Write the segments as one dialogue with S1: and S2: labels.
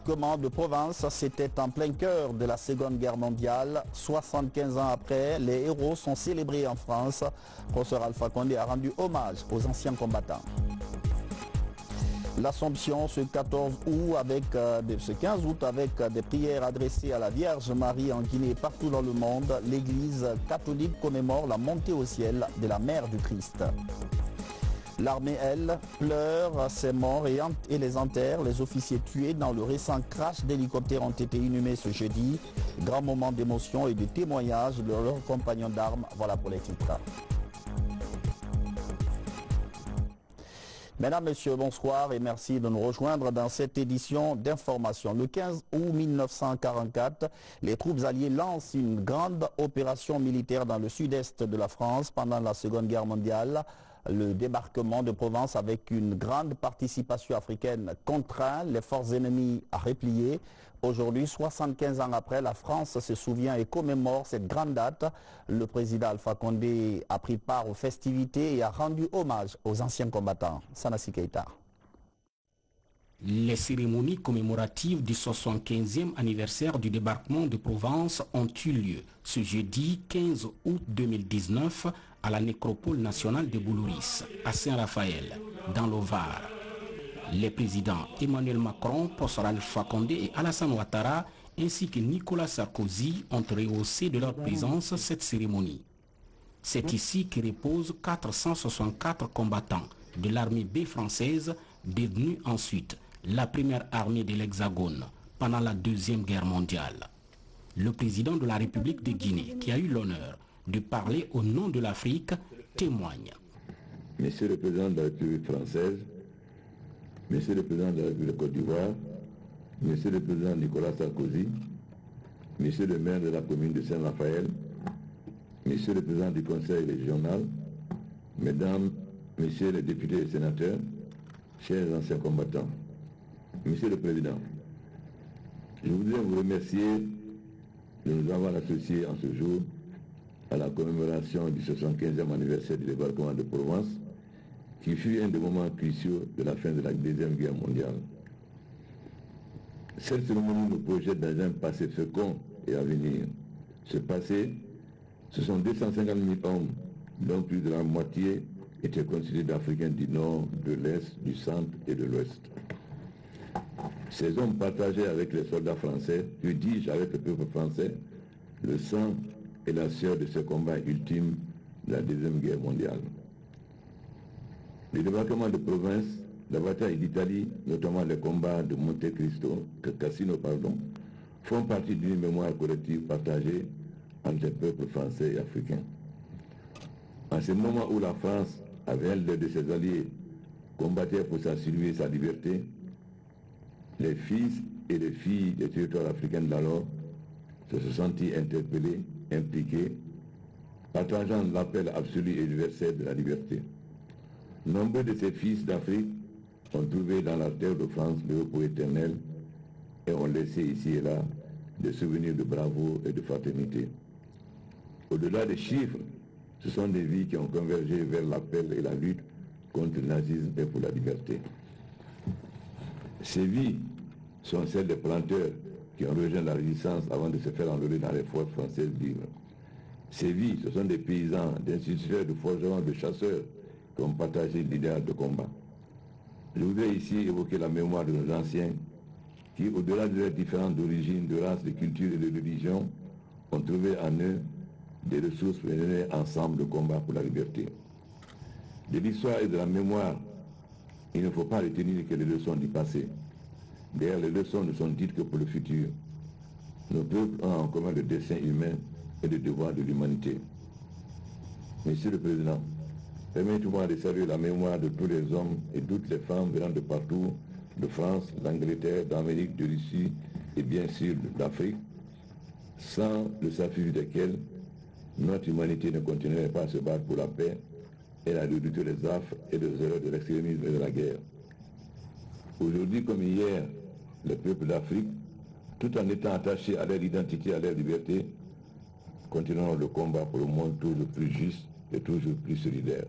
S1: débarquement de Provence, c'était en plein cœur de la Seconde Guerre mondiale. 75 ans après, les héros sont célébrés en France. Professeur Alpha Condé a rendu hommage aux anciens combattants. L'Assomption ce 14 août ce 15 août avec des prières adressées à la Vierge Marie en Guinée et partout dans le monde. L'Église catholique commémore la montée au ciel de la Mère du Christ. L'armée, elle, pleure ses morts et les enterre. Les officiers tués dans le récent crash d'hélicoptère ont été inhumés ce jeudi. Grand moment d'émotion et de témoignage de leurs compagnons d'armes. Voilà pour les titres. Mesdames, Messieurs, bonsoir et merci de nous rejoindre dans cette édition d'information. Le 15 août 1944, les troupes alliées lancent une grande opération militaire dans le sud-est de la France pendant la Seconde Guerre mondiale. Le débarquement de Provence avec une grande participation africaine contraint les forces ennemies à replier. Aujourd'hui, 75 ans après, la France se souvient et commémore cette grande date. Le président Alpha Condé a pris part aux festivités et a rendu hommage aux anciens combattants. Sanassi Keita.
S2: Les cérémonies commémoratives du 75e anniversaire du débarquement de Provence ont eu lieu ce jeudi 15 août 2019 à la nécropole nationale de Boulouris, à Saint-Raphaël, dans le Var. Les présidents Emmanuel Macron, Professeur Alpha Condé et Alassane Ouattara, ainsi que Nicolas Sarkozy, ont rehaussé de leur présence cette cérémonie. C'est ici que reposent 464 combattants de l'armée B française, devenue ensuite la première armée de l'Hexagone pendant la Deuxième Guerre mondiale. Le président de la République de Guinée, qui a eu l'honneur de parler au nom de l'Afrique, témoigne.
S3: Monsieur le président de la République française, Monsieur le président de la République de Côte d'Ivoire, Monsieur le président Nicolas Sarkozy, Monsieur le maire de la commune de Saint-Raphaël, Monsieur le président du conseil régional, Mesdames, Messieurs les députés et sénateurs, chers anciens combattants, Monsieur le Président, je voudrais vous remercier de nous avoir associés en ce jour à la commémoration du 75e anniversaire du débarquement de Provence, qui fut un des moments cruciaux de la fin de la Deuxième Guerre mondiale. Cette cérémonie nous projette dans un passé fécond et à venir. Ce passé, ce sont 250 000 hommes, dont plus de la moitié étaient constitués d'Africains du Nord, de l'Est, du Centre et de l'Ouest. Ces hommes partageaient avec les soldats français, puis dis-je avec le peuple français, le sang et la sueur de ce combat ultime de la Deuxième Guerre mondiale. Le débarquement de Provence, la bataille d'Italie, notamment les combats de Cassino, font partie d'une mémoire collective partagée entre les peuples français et africains. En ce moment où la France, avec l'aide de ses alliés, combattait pour sa survie et sa liberté, les fils et les filles des territoires africains d'alors se sont sentis interpellés, impliqués, partageant l'appel absolu et universel de la liberté. Nombreux de ces fils d'Afrique ont trouvé dans la terre de France le repos éternel et ont laissé ici et là des souvenirs de bravoure et de fraternité. Au-delà des chiffres, ce sont des vies qui ont convergé vers l'appel et la lutte contre le nazisme et pour la liberté. Ces vies sont celles des planteurs qui ont rejoint la résistance avant de se faire enrôler dans les forces françaises libres. Ces vies, ce sont des paysans, d'instituteurs, de forgerons, de chasseurs qui ont partagé l'idéal de combat. Je voudrais ici évoquer la mémoire de nos anciens qui, au-delà de leurs différentes origines, de races, de cultures et de religions, ont trouvé en eux des ressources pour mener ensemble le combat pour la liberté. De l'histoire et de la mémoire, il ne faut pas retenir que les leçons du passé. D'ailleurs, les leçons ne sont dites que pour le futur. Nos peuples ont en commun le dessein humain et le devoir de l'humanité. Monsieur le Président, permettez-moi de saluer la mémoire de tous les hommes et toutes les femmes venant de partout, de France, d'Angleterre, d'Amérique, de Russie et bien sûr d'Afrique, sans le sacrifice desquels notre humanité ne continuerait pas à se battre pour la paix et à réduire les affres et les erreurs de l'extrémisme et de la guerre. Aujourd'hui comme hier, les peuples d'Afrique, tout en étant attachés à leur identité, à leur liberté, continueront le combat pour un monde toujours plus juste et toujours plus solidaire.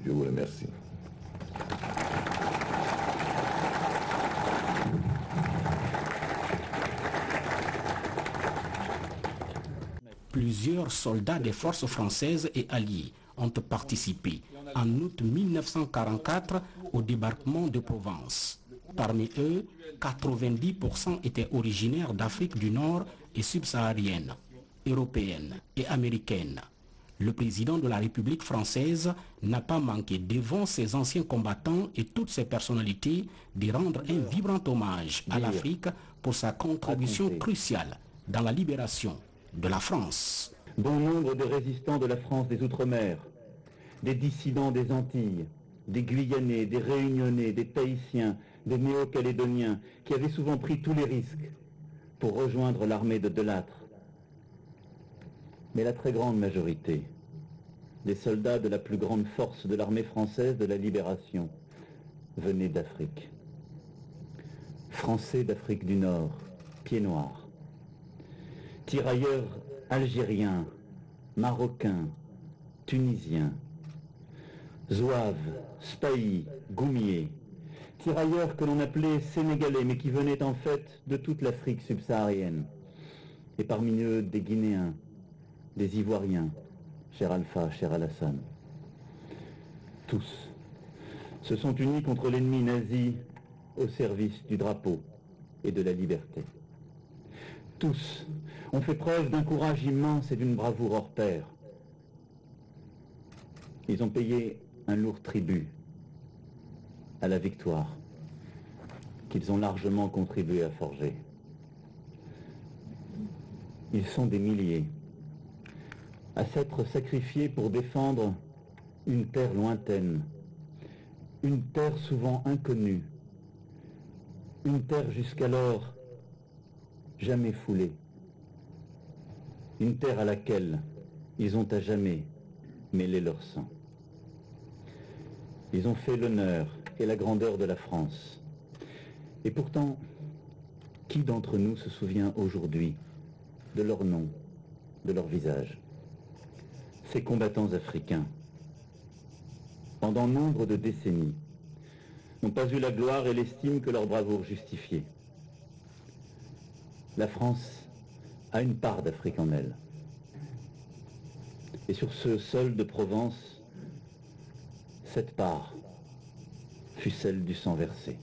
S3: Je vous remercie.
S2: Plusieurs soldats des forces françaises et alliées ont participé en août 1944 au débarquement de Provence. Parmi eux, 90% étaient originaires d'Afrique du Nord et subsaharienne, européenne et américaine. Le président de la République française n'a pas manqué devant ses anciens combattants et toutes ses personnalités de rendre un vibrant hommage à l'Afrique pour sa contribution cruciale dans la libération de la France.
S4: Bon nombre de résistants de la France des Outre-mer, des dissidents des Antilles, des Guyanais, des Réunionnais, des Tahitiens, des Néo-Calédoniens, qui avaient souvent pris tous les risques pour rejoindre l'armée de Delattre. Mais la très grande majorité des soldats de la plus grande force de l'armée française de la Libération venaient d'Afrique. Français d'Afrique du Nord, pieds noirs. Tirailleurs algériens, marocains, tunisiens, zouaves, spahis, goumiers, tirailleurs que l'on appelait sénégalais, mais qui venaient en fait de toute l'Afrique subsaharienne. Et parmi eux, des Guinéens, des Ivoiriens, cher Alpha, cher Alassane. Tous se sont unis contre l'ennemi nazi au service du drapeau et de la liberté. Tous ont fait preuve d'un courage immense et d'une bravoure hors pair. Ils ont payé un lourd tribut à la victoire qu'ils ont largement contribué à forger. Ils sont des milliers à s'être sacrifiés pour défendre une terre lointaine, une terre souvent inconnue, une terre jusqu'alors jamais foulée, une terre à laquelle ils ont à jamais mêlé leur sang. Ils ont fait l'honneur et la grandeur de la France. Et pourtant, qui d'entre nous se souvient aujourd'hui de leur nom, de leur visage? Ces combattants africains, pendant nombre de décennies, n'ont pas eu la gloire et l'estime que leur bravoure justifiait. La France a une part d'Afrique en elle. Et sur ce sol de Provence, cette part fut celle du sang versé.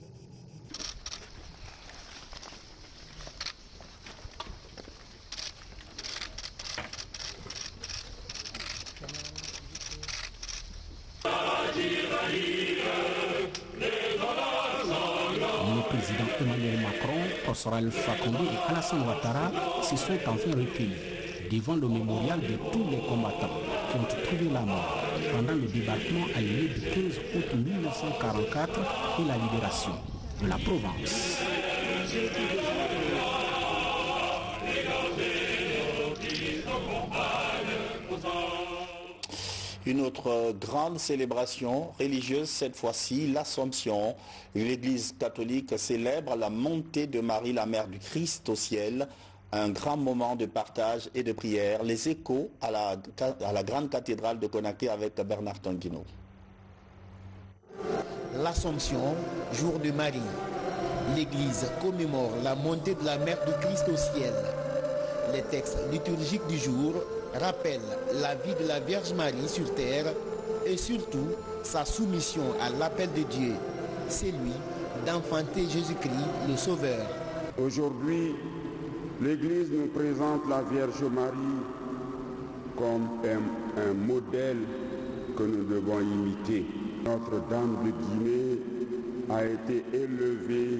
S2: Le président Emmanuel Macron, Ousmane Alpha Condé et Alassane Ouattara se sont enfin recueillis devant le mémorial de tous les combattants qui ont trouvé la mort pendant le débarquement allié du 15 août 1944 et la libération de la Provence.
S1: Une autre grande célébration religieuse, cette fois-ci, l'Assomption. L'Église catholique célèbre la montée de Marie, la mère du Christ, au ciel. Un grand moment de partage et de prière. Les échos à la grande cathédrale de Conakry avec Bernard Tanguino.
S5: L'Assomption, jour de Marie. L'Église commémore la montée de la mère du Christ au ciel. Les textes liturgiques du jour rappellent la vie de la Vierge Marie sur terre et surtout sa soumission à l'appel de Dieu, celui d'enfanter Jésus-Christ le Sauveur.
S6: Aujourd'hui, l'Église nous présente la Vierge Marie comme un modèle que nous devons imiter. Notre-Dame de Guinée a été élevée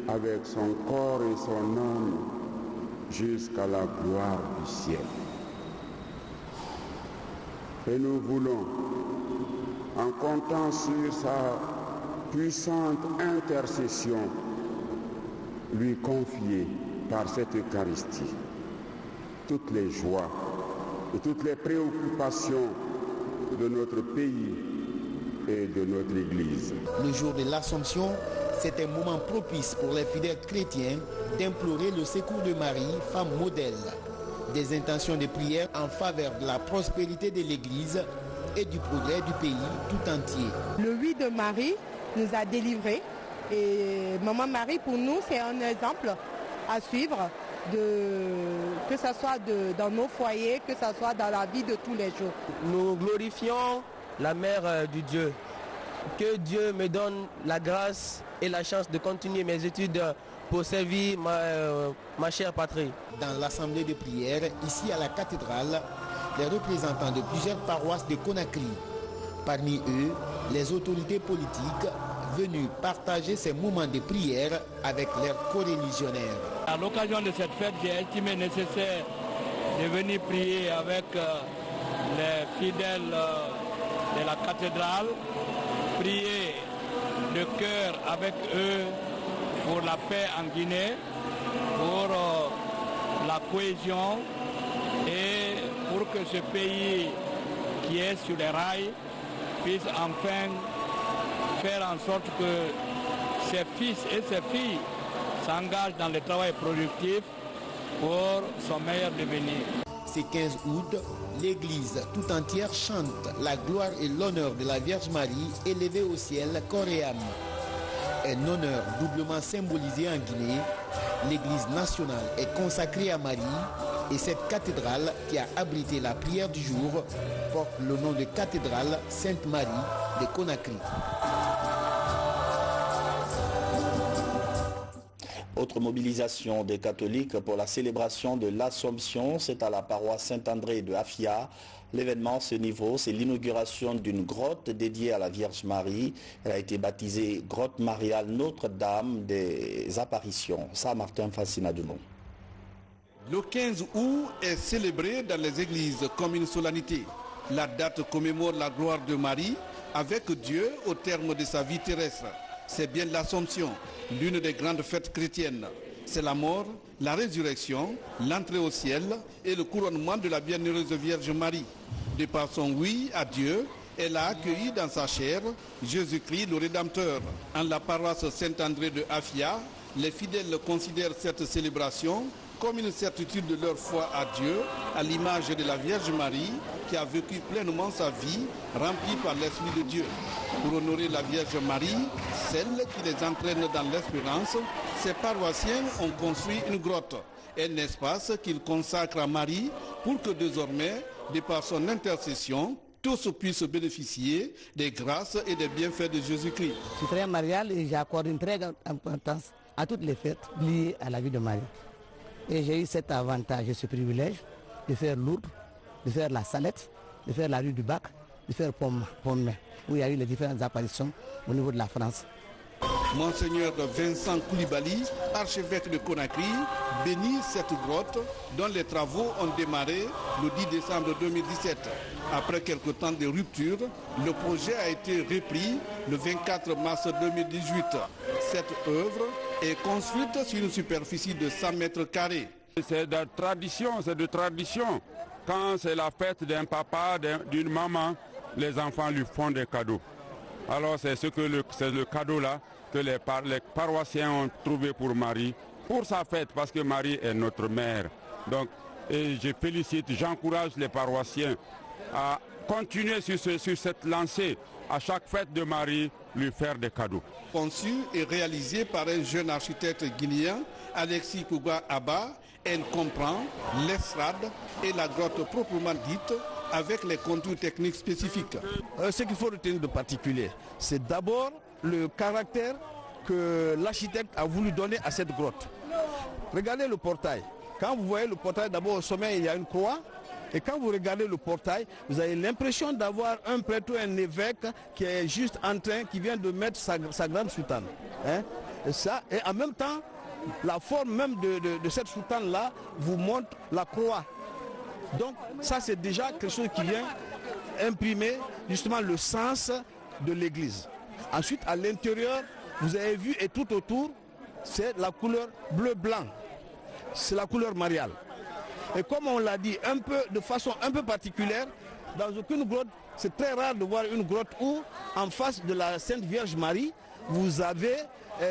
S6: avec son corps et son âme jusqu'à la gloire du ciel. Et nous voulons, en comptant sur sa puissante intercession, lui confier par cette Eucharistie toutes les joies et toutes les préoccupations de notre pays et de notre Église.
S5: Le jour de l'Assomption, c'est un moment propice pour les fidèles chrétiens d'implorer le secours de Marie, femme modèle. Des intentions de prière en faveur de la prospérité de l'Église et du progrès du pays tout entier.
S7: Le 8 de Marie nous a délivrés et Maman Marie pour nous c'est un exemple à suivre que ce soit dans nos foyers, que ce soit dans la vie de tous les jours.
S8: Nous glorifions la mère du Dieu. Que Dieu me donne la grâce et la chance de continuer mes études pour servir ma chère patrie.
S5: Dans l'assemblée de prière, ici à la cathédrale, les représentants de plusieurs paroisses de Conakry. Parmi eux, les autorités politiques venues partager ces moments de prière avec leurs coreligionnaires.
S9: À l'occasion de cette fête, j'ai estimé nécessaire de venir prier avec les fidèles de la cathédrale, prier de cœur avec eux pour la paix en Guinée, pour la cohésion et pour que ce pays qui est sur les rails puisse enfin faire en sorte que ses fils et ses filles s'engagent dans le travail productif pour son meilleur devenir.
S5: Ce 15 août, l'Église tout entière chante la gloire et l'honneur de la Vierge Marie élevée au ciel corps et âme. Un honneur doublement symbolisé en Guinée, l'Église nationale est consacrée à Marie et cette cathédrale qui a abrité la prière du jour porte le nom de cathédrale Sainte-Marie de Conakry.
S1: Autre mobilisation des catholiques pour la célébration de l'Assomption, c'est à la paroisse Saint-André de Afia. L'événement, ce niveau, c'est l'inauguration d'une grotte dédiée à la Vierge Marie. Elle a été baptisée Grotte Mariale Notre-Dame des Apparitions. Ça, Martin Fascinadouno.
S10: Le 15 août est célébré dans les églises comme une solennité. La date commémore la gloire de Marie avec Dieu au terme de sa vie terrestre. C'est bien l'Assomption, l'une des grandes fêtes chrétiennes. C'est la mort, la résurrection, l'entrée au ciel et le couronnement de la bienheureuse Vierge Marie. De par son oui à Dieu, elle a accueilli dans sa chair Jésus-Christ le Rédempteur. En la paroisse Saint-André de Afia, les fidèles considèrent cette célébration comme une certitude de leur foi à Dieu, à l'image de la Vierge Marie qui a vécu pleinement sa vie, remplie par l'Esprit de Dieu. Pour honorer la Vierge Marie, celle qui les entraîne dans l'espérance, ces paroissiens ont construit une grotte, un espace qu'ils consacrent à Marie pour que désormais, de par son intercession, tous puissent bénéficier des grâces et des bienfaits de Jésus-Christ.
S11: Je suis très marial et j'accorde une très grande importance à toutes les fêtes liées à la vie de Marie. Et j'ai eu cet avantage et ce privilège de faire Lourdes, de faire la Salette, de faire la rue du Bac, de faire Pomme, où il y a eu les différentes apparitions au niveau de la France.
S10: Monseigneur Vincent Koulibaly, archevêque de Conakry, bénit cette grotte dont les travaux ont démarré le 10 décembre 2017. Après quelques temps de rupture, le projet a été repris le 24 mars 2018. Cette œuvre est construite sur une superficie de 100 mètres carrés.
S6: C'est de tradition. Quand c'est la fête d'un papa, d'une maman, les enfants lui font des cadeaux. Alors c'est le cadeau là que les paroissiens ont trouvé pour Marie, pour sa fête, parce que Marie est notre mère. Donc, et je félicite, j'encourage les paroissiens à continuer sur cette lancée, à chaque fête de Marie, lui faire des cadeaux.
S10: Conçu et réalisé par un jeune architecte guinéen, Alexis Kouga Abba, elle comprend l'estrade et la grotte proprement dite, avec les contours techniques spécifiques.
S12: Ce qu'il faut retenir de particulier, c'est d'abord le caractère que l'architecte a voulu donner à cette grotte. Regardez le portail. Quand vous voyez le portail, d'abord au sommet, il y a une croix. Et quand vous regardez le portail, vous avez l'impression d'avoir un prêtre ou un évêque qui est juste en train, qui vient de mettre sa grande soutane. Et en même temps, la forme même de cette soutane-là vous montre la croix. Donc ça, c'est déjà quelque chose qui vient imprimer justement le sens de l'église. Ensuite, à l'intérieur, vous avez vu, et tout autour, c'est la couleur bleu-blanc. C'est la couleur mariale. Et comme on l'a dit, de façon un peu particulière, dans aucune grotte, c'est très rare de voir une grotte où, en face de la Sainte Vierge Marie, vous avez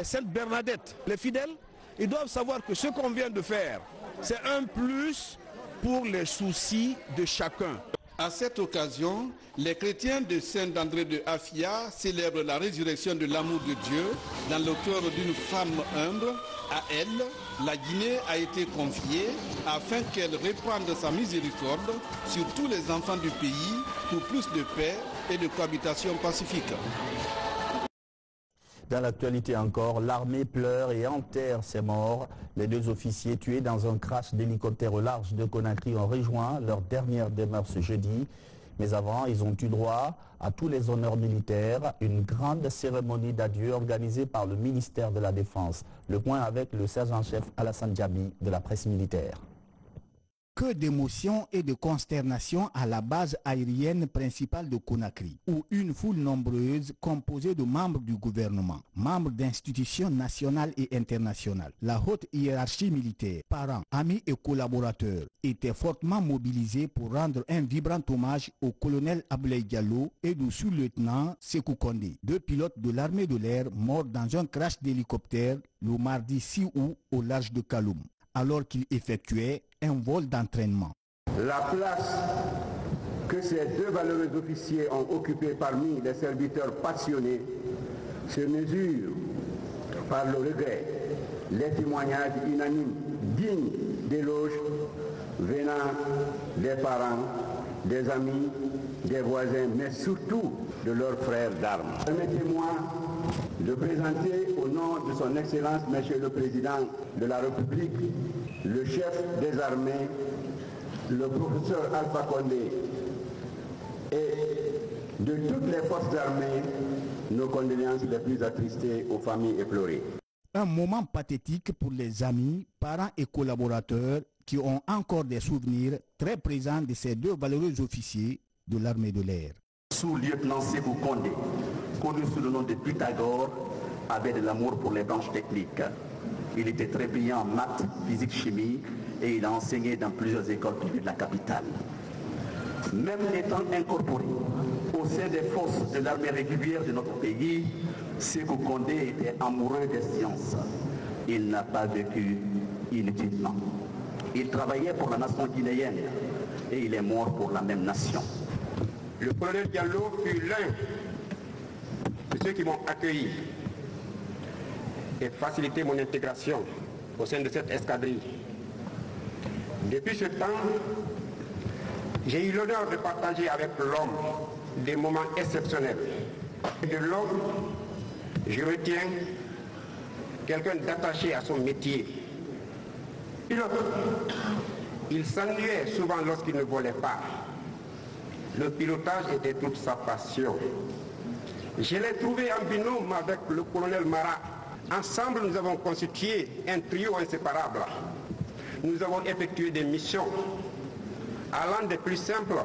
S12: Sainte Bernadette. Les fidèles, ils doivent savoir que ce qu'on vient de faire, c'est un plus pour les soucis de chacun.
S10: À cette occasion, les chrétiens de Saint-André de Afia célèbrent la résurrection de l'amour de Dieu dans le cœur d'une femme humble. À elle, la Guinée a été confiée afin qu'elle répande sa miséricorde sur tous les enfants du pays pour plus de paix et de cohabitation pacifique.
S1: Dans l'actualité encore, l'armée pleure et enterre ses morts. Les 2 officiers tués dans un crash d'hélicoptère au large de Conakry ont rejoint leur dernière demeure ce jeudi. Mais avant, ils ont eu droit à tous les honneurs militaires, une grande cérémonie d'adieu organisée par le ministère de la Défense. Le point avec le sergent-chef Alassane Diaby de la presse militaire.
S13: Que d'émotion et de consternation à la base aérienne principale de Conakry, où une foule nombreuse composée de membres du gouvernement, membres d'institutions nationales et internationales, la haute hiérarchie militaire, parents, amis et collaborateurs étaient fortement mobilisés pour rendre un vibrant hommage au colonel Abdoulaye Diallo et du sous-lieutenant Sékou Kondé, 2 pilotes de l'armée de l'air morts dans un crash d'hélicoptère le mardi 6 août au large de Kaloum, alors qu'ils effectuaient un vol d'entraînement.
S6: La place que ces 2 valeureux officiers ont occupée parmi les serviteurs passionnés se mesure par le regret, les témoignages unanimes, dignes d'éloges venant des parents, des amis, des voisins, mais surtout de leurs frères d'armes. Permettez-moi de présenter au nom de son Excellence, Monsieur le Président de la République, le chef des armées, le professeur Alpha Condé, et de toutes les forces armées, nos condoléances les plus attristées aux familles éplorées.
S13: Un moment pathétique pour les amis, parents et collaborateurs qui ont encore des souvenirs très présents de ces 2 valeureux officiers de l'armée de l'air.
S14: Sous-lieutenant Sékou Kondé, connu sous le nom de Pythagore, avait de l'amour pour les branches techniques. Il était très brillant en maths, physique, chimie et il a enseigné dans plusieurs écoles privées de la capitale. Même étant incorporé au sein des forces de l'armée régulière de notre pays, Sékou Kondé était amoureux des sciences. Il n'a pas vécu inutilement. Il travaillait pour la nation guinéenne et il est mort pour la même nation.
S6: Le colonel Diallo fut l'un de ceux qui m'ont accueilli et facilité mon intégration au sein de cette escadrille. Depuis ce temps, j'ai eu l'honneur de partager avec l'homme des moments exceptionnels. Et de l'homme, je retiens quelqu'un d'attaché à son métier. Pilote, il s'ennuyait souvent lorsqu'il ne volait pas. Le pilotage était toute sa passion. Je l'ai trouvé en binôme avec le colonel Marat. Ensemble, nous avons constitué un trio inséparable. Nous avons effectué des missions allant des plus simples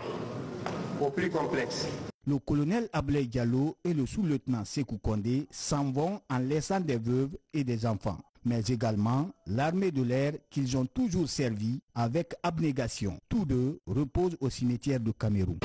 S6: aux plus complexes.
S13: Le colonel Abdoulaye Diallo et le sous-lieutenant Sékou Kondé s'en vont en laissant des veuves et des enfants, mais également l'armée de l'air qu'ils ont toujours servi avec abnégation. Tous 2 reposent au cimetière de Cameroun.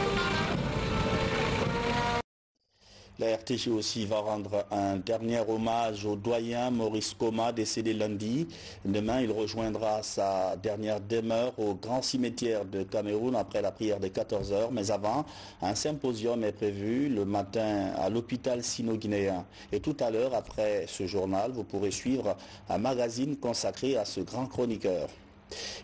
S1: La RTG aussi va rendre un dernier hommage au doyen Maurice Koma, décédé lundi. Demain, il rejoindra sa dernière demeure au grand cimetière de Cameroun après la prière de 14h. Mais avant, un symposium est prévu le matin à l'hôpital sino-guinéen. Et tout à l'heure, après ce journal, vous pourrez suivre un magazine consacré à ce grand chroniqueur.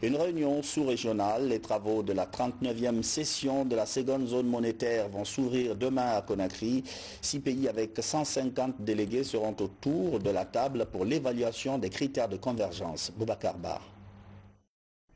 S1: Une réunion sous-régionale, les travaux de la 39e session de la seconde zone monétaire vont s'ouvrir demain à Conakry. 6 pays avec 150 délégués seront autour de la table pour l'évaluation des critères de convergence. Boubacar Ba.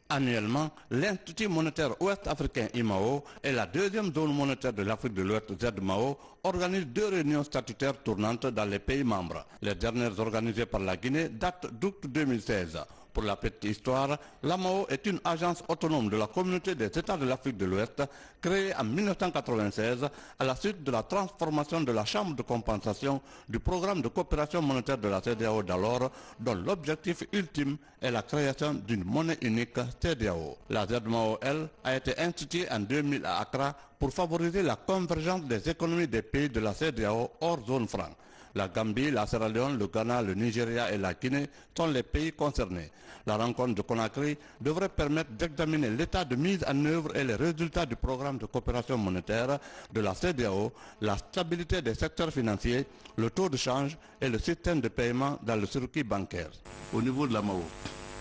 S15: Annuellement, l'Institut monétaire ouest-africain IMAO et la 2e zone monétaire de l'Afrique de l'Ouest ZMAO organisent 2 réunions statutaires tournantes dans les pays membres. Les dernières organisées par la Guinée datent d'août 2016. Pour la petite histoire, l'AMAO est une agence autonome de la communauté des États de l'Afrique de l'Ouest, créée en 1996 à la suite de la transformation de la Chambre de compensation du programme de coopération monétaire de la CEDEAO d'alors, dont l'objectif ultime est la création d'une monnaie unique CEDEAO. La ZMAO, elle, a été instituée en 2000 à Accra pour favoriser la convergence des économies des pays de la CEDEAO hors zone franc. La Gambie, la Sierra Leone, le Ghana, le Nigeria et la Guinée sont les pays concernés. La rencontre de Conakry devrait permettre d'examiner l'état de mise en œuvre et les résultats du programme de coopération monétaire de la CEDEAO, la stabilité des secteurs financiers, le taux de change et le système de paiement dans le circuit bancaire.
S16: Au niveau de la MAO,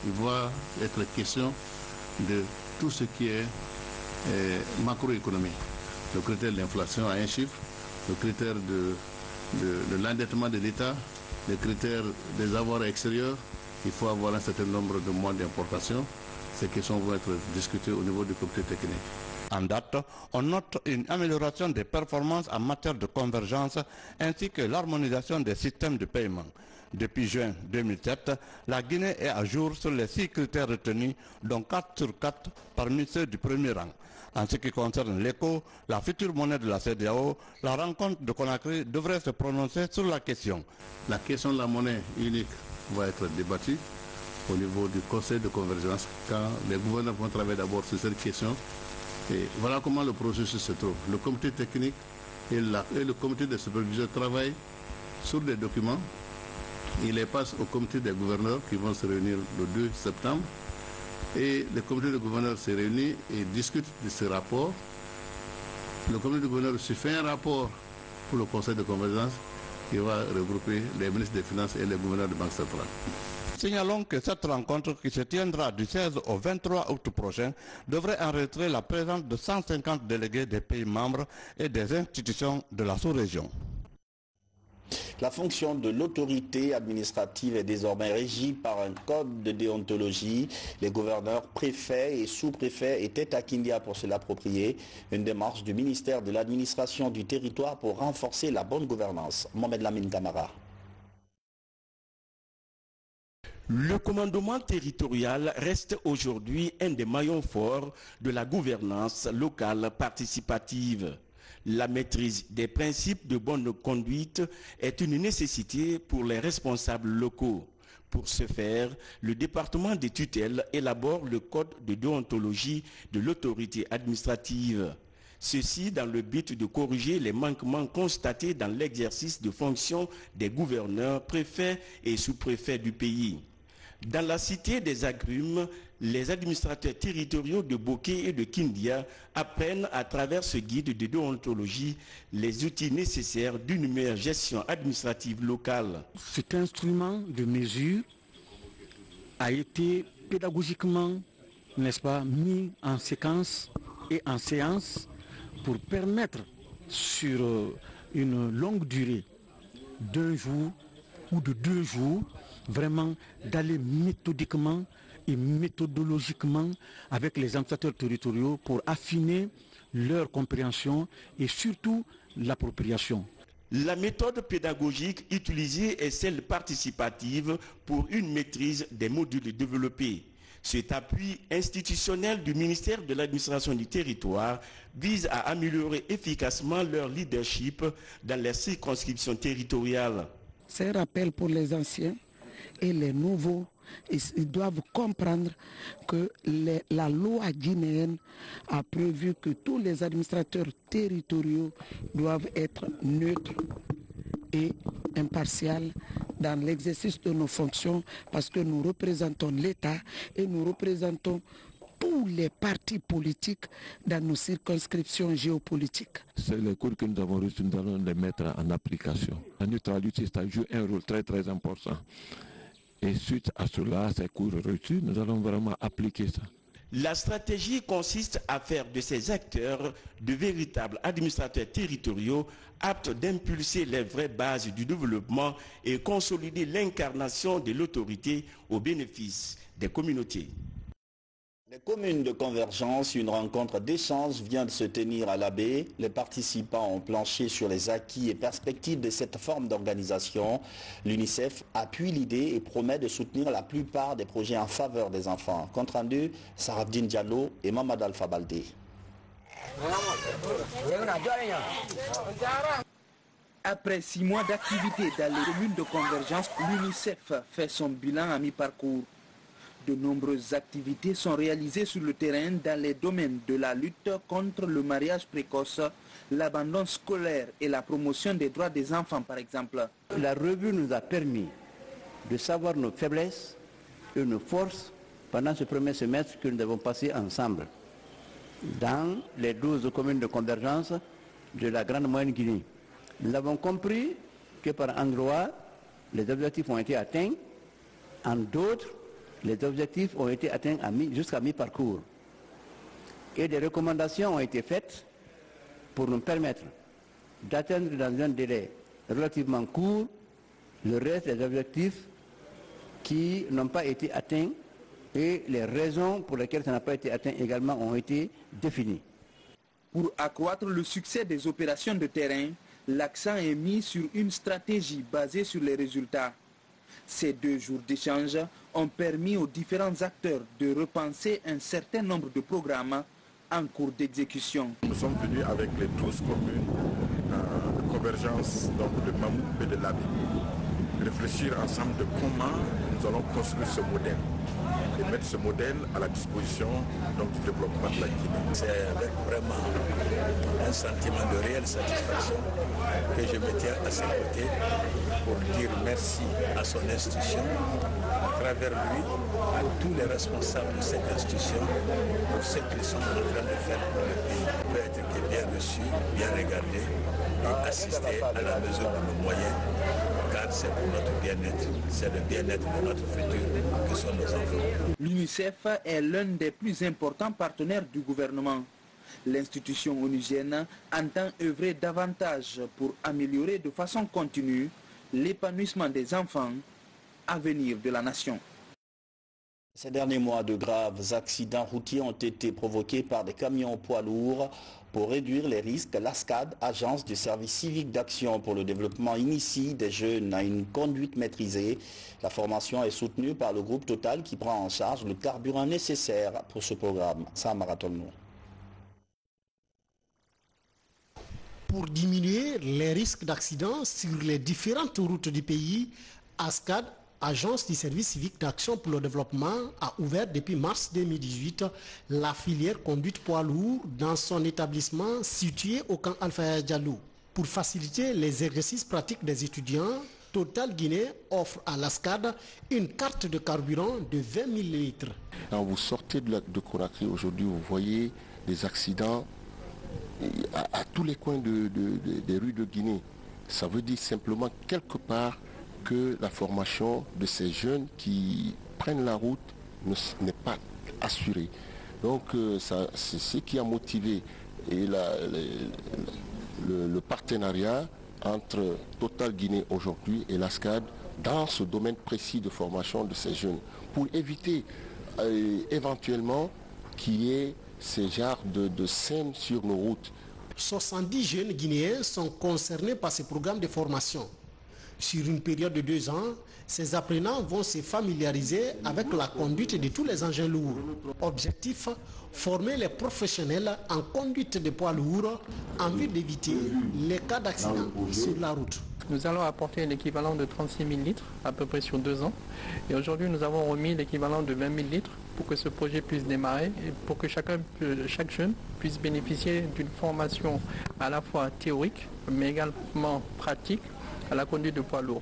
S16: il va être question de tout ce qui est macroéconomie. Le critère de l'inflation à un chiffre, le critère de l'endettement de l'État, les critères des avoirs extérieurs. Il faut avoir un certain nombre de mois d'importation. Ces questions vont être discutées au niveau du comité technique.
S15: En date, on note une amélioration des performances en matière de convergence ainsi que l'harmonisation des systèmes de paiement. Depuis juin 2007, la Guinée est à jour sur les 6 critères retenus, dont 4 sur 4 parmi ceux du premier rang. En ce qui concerne l'éco, la future monnaie de la CEDEAO, la rencontre de Conakry devrait se prononcer sur la question.
S16: La question de la monnaie unique va être débattue au niveau du Conseil de convergence, quand les gouverneurs vont travailler d'abord sur cette question. Et voilà comment le processus se trouve. Le comité technique et le comité de supervision travaillent sur des documents. Il les passe au comité des gouverneurs qui vont se réunir le 2 septembre. Et le comité de gouverneurs se réunit et discute de ce rapport. Le comité de gouverneurs se fait un rapport pour le Conseil de convergence qui va regrouper les ministres des Finances et les gouverneurs de Banque centrale.
S15: Signalons que cette rencontre qui se tiendra du 16 au 23 août prochain devrait enregistrer la présence de 150 délégués des pays membres et des institutions de la sous-région.
S1: La fonction de l'autorité administrative est désormais régie par un code de déontologie. Les gouverneurs, préfets et sous-préfets étaient à Kindia pour se l'approprier. Une démarche du ministère de l'administration du territoire pour renforcer la bonne gouvernance. Mohamed Lamine Camara.
S17: Le commandement territorial reste aujourd'hui un des maillons forts de la gouvernance locale participative. La maîtrise des principes de bonne conduite est une nécessité pour les responsables locaux. Pour ce faire, le département des tutelles élabore le code de déontologie de l'autorité administrative. Ceci dans le but de corriger les manquements constatés dans l'exercice de fonctions des gouverneurs, préfets et sous-préfets du pays. Dans la cité des agrumes, les administrateurs territoriaux de Boké et de Kindia apprennent à travers ce guide de déontologie les outils nécessaires d'une meilleure gestion administrative locale.
S18: Cet instrument de mesure a été pédagogiquement, n'est-ce pas, mis en séquence et en séance pour permettre sur une longue durée d'un jour ou de 2 jours, vraiment d'aller méthodiquement et méthodologiquement avec les administrateurs territoriaux pour affiner leur compréhension et surtout l'appropriation.
S17: La méthode pédagogique utilisée est celle participative pour une maîtrise des modules développés. Cet appui institutionnel du ministère de l'administration du territoire vise à améliorer efficacement leur leadership dans les circonscriptions territoriales.
S19: C'est un rappel pour les anciens et les nouveaux. Ils doivent comprendre que la loi guinéenne a prévu que tous les administrateurs territoriaux doivent être neutres et impartials dans l'exercice de nos fonctions parce que nous représentons l'État et nous représentons tous les partis politiques dans nos circonscriptions géopolitiques.
S20: C'est les cours que nous avons reçus, nous allons les mettre en application. La neutralité, ça joue un rôle très très important. Et suite à cela, ces cours reçus, nous allons vraiment appliquer ça.
S17: La stratégie consiste à faire de ces acteurs de véritables administrateurs territoriaux aptes d'impulser les vraies bases du développement et consolider l'incarnation de l'autorité au bénéfice des communautés.
S1: Les communes de convergence, une rencontre d'échange vient de se tenir à l'Abbé. Les participants ont planché sur les acquis et perspectives de cette forme d'organisation. L'UNICEF appuie l'idée et promet de soutenir la plupart des projets en faveur des enfants. Compte rendu, Sarabdine Diallo et Mamad Alpha Baldé.
S21: Après 6 mois d'activité dans les communes de convergence, l'UNICEF fait son bilan à mi-parcours. De nombreuses activités sont réalisées sur le terrain dans les domaines de la lutte contre le mariage précoce, l'abandon scolaire et la promotion des droits des enfants par exemple.
S4: La revue nous a permis de savoir nos faiblesses et nos forces pendant ce premier semestre que nous avons passé ensemble dans les 12 communes de convergence de la Grande Moyenne Guinée. Nous avons compris que par endroits, les objectifs ont été atteints, en d'autres, les objectifs ont été atteints jusqu'à mi-parcours. Et des recommandations ont été faites pour nous permettre d'atteindre dans un délai relativement court le reste des objectifs qui n'ont pas été atteints et les raisons pour lesquelles ça n'a pas été atteint également ont été définies.
S21: Pour accroître le succès des opérations de terrain, l'accent est mis sur une stratégie basée sur les résultats. Ces 2 jours d'échange ont permis aux différents acteurs de repenser un certain nombre de programmes en cours d'exécution.
S3: Nous sommes venus avec les 12 communes de convergence donc de Mamou et de Labi, réfléchir ensemble de comment nous allons construire ce modèle et mettre ce modèle à la disposition donc, du développement de la Guinée.
S22: C'est avec vraiment un sentiment de réelle satisfaction que je me tiens à ses côtés pour dire merci à son institution, à travers lui, à tous les responsables de cette institution, pour ce qu'ils sont en train de faire pour le pays. Peut-être que bien reçu, bien regardé et assister à la mesure de nos moyens, car c'est pour notre bien-être, c'est le bien-être de notre futur que sont nos enfants.
S21: L'UNICEF est l'un des plus importants partenaires du gouvernement. L'institution onusienne entend œuvrer davantage pour améliorer de façon continue l'épanouissement des enfants à venir de la nation.
S1: Ces derniers mois, de graves accidents routiers ont été provoqués par des camions poids lourds. Pour réduire les risques, l'ASCAD, agence du service civique d'action pour le développement, initie des jeunes à une conduite maîtrisée. La formation est soutenue par le groupe Total qui prend en charge le carburant nécessaire pour ce programme. Samara Tolno.
S23: Pour diminuer les risques d'accidents sur les différentes routes du pays, ASCAD, Agence du service civique d'action pour le développement, a ouvert depuis mars 2018 la filière conduite poids lourd dans son établissement situé au camp Alpha Diallo. Pour faciliter les exercices pratiques des étudiants, Total Guinée offre à l'ASCAD une carte de carburant de 20 000 litres.
S24: Quand vous sortez de Conakry aujourd'hui, vous voyez des accidents à tous les coins des rues de Guinée. Ça veut dire simplement quelque part que la formation de ces jeunes qui prennent la route n'est pas assurée. Donc c'est ce qui a motivé le partenariat entre Total Guinée aujourd'hui et l'ASCAD dans ce domaine précis de formation de ces jeunes pour éviter éventuellement qu'il y ait ces genres de scènes sur nos routes.
S23: 70 jeunes guinéens sont concernés par ce programme de formation. Sur une période de 2 ans, ces apprenants vont se familiariser avec la conduite de tous les engins lourds. Objectif, former les professionnels en conduite de poids lourds en vue d'éviter les cas d'accident sur la route.
S25: Nous allons apporter l'équivalent de 36 000 litres à peu près sur 2 ans. Et aujourd'hui, nous avons remis l'équivalent de 20 000 litres pour que ce projet puisse démarrer et pour que chaque jeune puisse bénéficier d'une formation à la fois théorique mais également pratique à la conduite de poids lourd.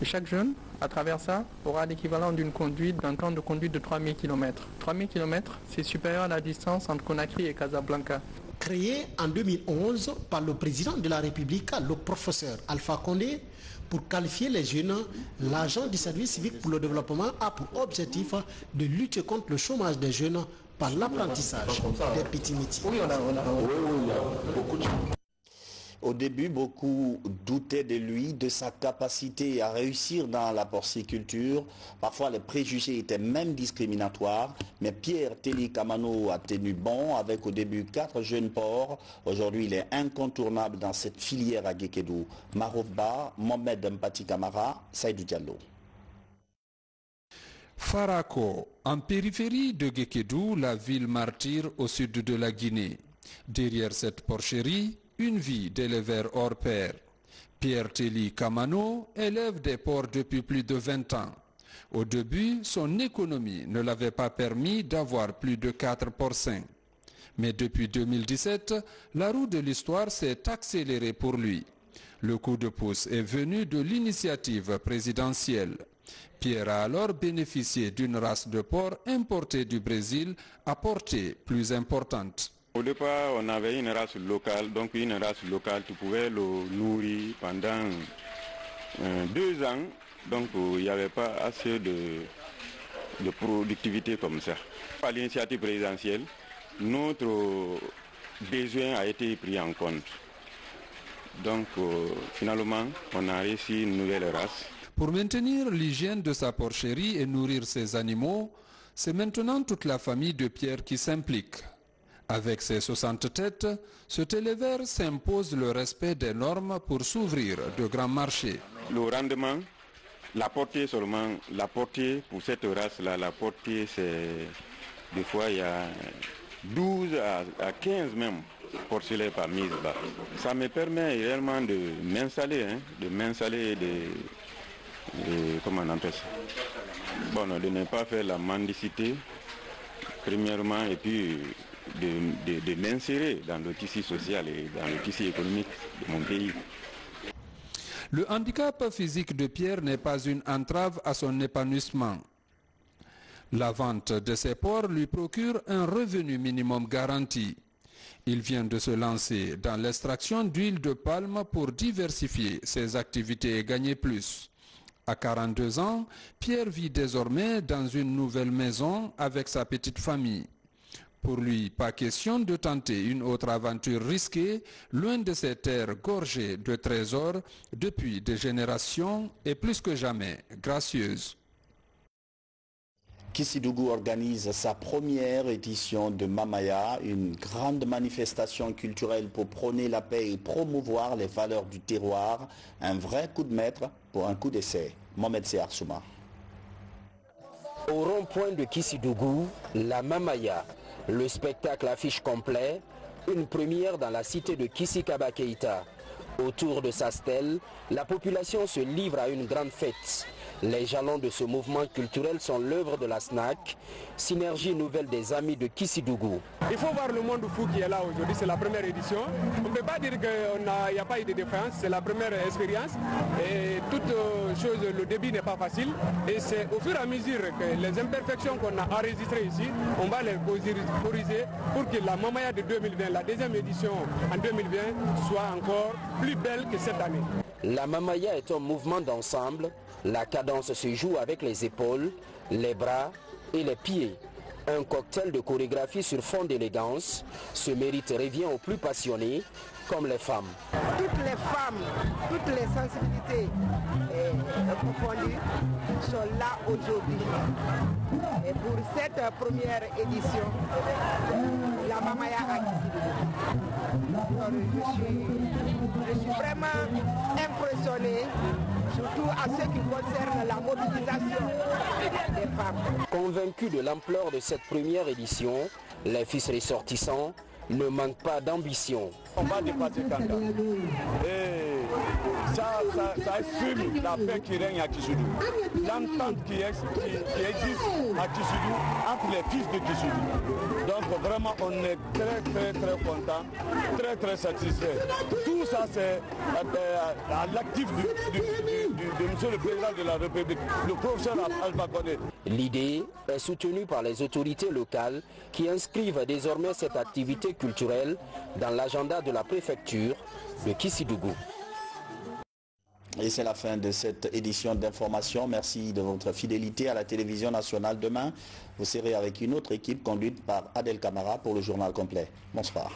S25: Et chaque jeune, à travers ça, aura l'équivalent d'un temps de conduite de 3000 km. 3000 km, c'est supérieur à la distance entre Conakry et Casablanca.
S23: Créé en 2011 par le président de la République, le professeur Alpha Condé, pour qualifier les jeunes, l'agent du service civique pour le développement a pour objectif de lutter contre le chômage des jeunes par l'apprentissage des petits métiers.
S1: Au début, beaucoup doutaient de lui, de sa capacité à réussir dans la porciculture. Parfois, les préjugés étaient même discriminatoires. Mais Pierre Téli Kamano a tenu bon avec au début 4 jeunes porcs. Aujourd'hui, il est incontournable dans cette filière à Guékédou. Marouf Ba, Mohamed Mpati Kamara, Saïdou Diallo.
S26: Farako, en périphérie de Guékédou, la ville martyre au sud de la Guinée. Derrière cette porcherie, une vie d'éleveur hors pair. Pierre Téli Kamano élève des porcs depuis plus de 20 ans. Au début, son économie ne l'avait pas permis d'avoir plus de 4 porcins. Mais depuis 2017, la roue de l'histoire s'est accélérée pour lui. Le coup de pouce est venu de l'initiative présidentielle. Pierre a alors bénéficié d'une race de porc importée du Brésil à portée plus importante.
S2: Au départ, on avait une race locale, donc une race locale, tu pouvais le nourrir pendant 2 ans, donc il n'y avait pas assez de productivité comme ça. Par l'initiative présidentielle, notre besoin a été pris en compte. Donc finalement, on a réussi une nouvelle race.
S26: Pour maintenir l'hygiène de sa porcherie et nourrir ses animaux, c'est maintenant toute la famille de Pierre qui s'implique. Avec ses 60 têtes, cet éleveur s'impose le respect des normes pour s'ouvrir de grands marchés.
S2: Le rendement, la portée seulement, la portée pour cette race-là, la portée c'est, des fois il y a 12 à 15 même porcelets par mise là. Ça me permet réellement de m'installer, comment on appelle ça? Bon, de ne pas faire la mendicité, premièrement, et puis de m'insérer dans le tissu social et dans le tissu économique de mon pays.
S26: Le handicap physique de Pierre n'est pas une entrave à son épanouissement. La vente de ses porcs lui procure un revenu minimum garanti. Il vient de se lancer dans l'extraction d'huile de palme pour diversifier ses activités et gagner plus. À 42 ans, Pierre vit désormais dans une nouvelle maison avec sa petite famille. Pour lui, pas question de tenter une autre aventure risquée, loin de ces terres gorgées de trésors depuis des générations et plus que jamais gracieuses.
S1: Kissidougou organise sa première édition de Mamaya, une grande manifestation culturelle pour prôner la paix et promouvoir les valeurs du terroir. Un vrai coup de maître pour un coup d'essai. Mohamed Sehar Souma.
S5: Au rond-point de Kissidougou, la Mamaya, le spectacle affiche complet, une première dans la cité de Kissi-Kaba Keïta. Autour de sa stèle, la population se livre à une grande fête. Les jalons de ce mouvement culturel sont l'œuvre de la SNAC, synergie nouvelle des amis de Kissidougou.
S7: Il faut voir le monde fou qui est là aujourd'hui, c'est la première édition. On ne peut pas dire qu'il n'y a pas eu de différence, c'est la première expérience. Et toute chose, le début n'est pas facile. Et c'est au fur et à mesure que les imperfections qu'on a enregistrées ici, on va les corriger pour que la Mamaya de 2020, la deuxième édition en 2020, soit encore plus belle que cette année.
S5: La Mamaya est un mouvement d'ensemble. La cadence se joue avec les épaules, les bras et les pieds. Un cocktail de chorégraphie sur fond d'élégance. Ce mérite revient aux plus passionnés, comme les femmes.
S8: Toutes les femmes, toutes les sensibilités confondues sont là aujourd'hui. Et pour cette première édition, la Mamaya a je suis vraiment impressionné, surtout à ce qui concerne la mobilisation des femmes.
S5: Convaincus de l'ampleur de cette première édition, les fils ressortissants ne manquent pas d'ambition.
S9: On va dépasser Kanda. Et ça exprime la paix qui règne à Kissidougou. L'entente qui existe à Kissidougou entre les fils de Kissidougou. Donc vraiment on est très content, très satisfait. Tout ça c'est à l'actif de monsieur le président de la République, le professeur Alpha Condé.
S5: L'idée est soutenue par les autorités locales qui inscrivent désormais cette activité culturelle dans l'agenda de la préfecture de Kissidougou.
S1: Et c'est la fin de cette édition d'information. Merci de votre fidélité à la télévision nationale. Demain, vous serez avec une autre équipe conduite par Adel Camara pour le journal complet. Bonsoir.